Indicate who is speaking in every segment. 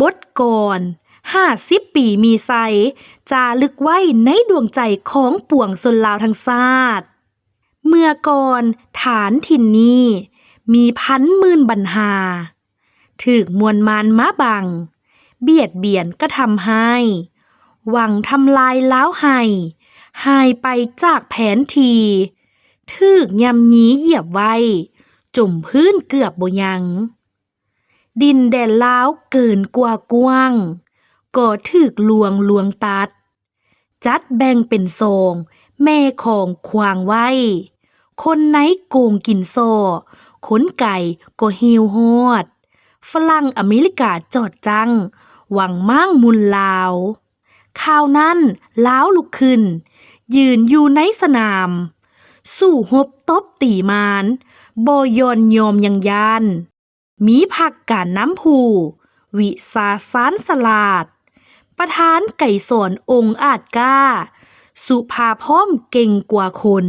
Speaker 1: บทกร50 ปีมีไซจารึกไว้ในดวงใจของปวงชนลาวทั้งชาติเมื่อก่อนฐานถิ่นนี้มีพันหมื่นบัญหาถูกมวลมานมาบังเบียดเบียนกระทำให้หวังทำลายล้าวให้หายไปจากแผนทีถูกยำยีเหยียบไว้จุ่มพื้นเกือบบ่ยังดินแดนลาวเกินกว่ากว้างก็ถูกลวงตัดจัดแบ่งเป็นโซงแม่ของควางไว้คนไหนโกงกินโซ่ขนไก่ก็หิวโหดฝรั่งอเมริกาจอดจังหวังมั่งมุนลาวข่าวนั้นลาวลุกขึ้นยืนอยู่ในสนามสู้หบตบตีมานบ่ยอนยอมยังยานมีภักการน้ำผูวิสาสารสลาดประธานไก่สอนองค์อาจกล้าสุภาพร้อมเก่งกว่าคน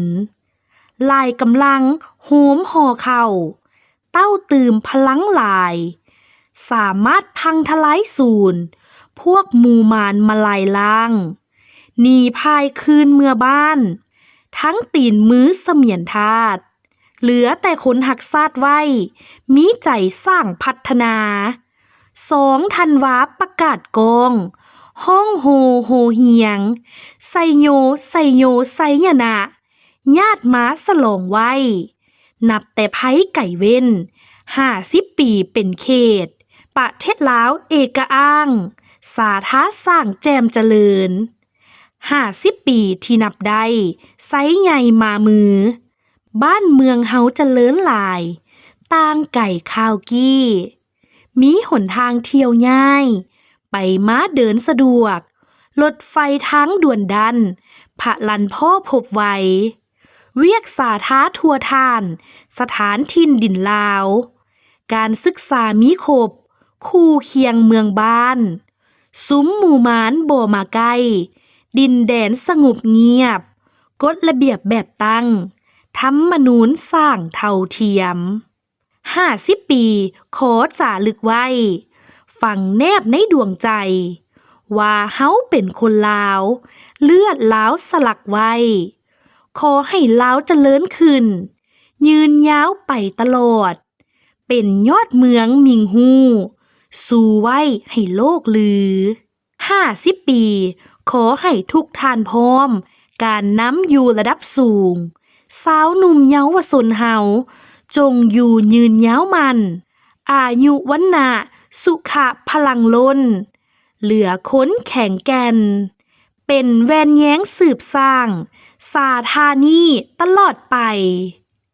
Speaker 1: ลายกำลังโหมห่อเข่าเต้าตื่มพลังหลายสามารถพังทลายศูนย์พวกมูมานมาลายล่างหนีพายคืนเมื่อบ้านทั้งตีนมือเสมียนทาสเหลือแต่คนหักซาดไว้มีใจสร้างพัฒนา2 ธันวาประกาศกองห้องโฮเฮียงไซโยไซยะนะญาติม้าสลองไว้นับแต่ไผไก่เว้น50 ปีเป็นเขตประเทศลาวเอกอ้างสาธาสร้างแจมเจริญ50 ปีที่นับได้ไซใหญ่มามือบ้านเมืองเฮาเจริญหลายต่างไก่ข้าวกี้มีหนทางเที่ยวง่ายไปม้าเดินสะดวกรถไฟทางด่วนดันผะลันพ่อพบไว้เวียกสาธาทั่วทานสถานถิ่นดินลาวการศึกษามีครบคู่เคียงเมืองบ้านซุ้มหมู่มานบ่มาใกล้ดินแดนสงบเงียบกฎระเบียบแบบตั้งธรรมนูญสร้างเท่าเทียม50 ปีขอจารึกไว้ฝังแนบในดวงใจว่าเฮาเป็นคนลาวเลือดลาวสลักไว้ขอให้ลาวเจริญขึ้นยืนยาวไปตลอดเป็นยอดเมืองมิงฮู้สู่ไว้ให้โลกลือ50 ปีขอให้ทุกท่านพร้อมการน้ำอยู่ระดับสูงสาวหนุ่มเยาวชนเฮาจงอยู่ยืนยาวมันอายุวันนะสุขะพลังล้นเหลือค้นแข็งแกร่นเป็นแวนแย้งสืบสร้างสาธานีตลอดไป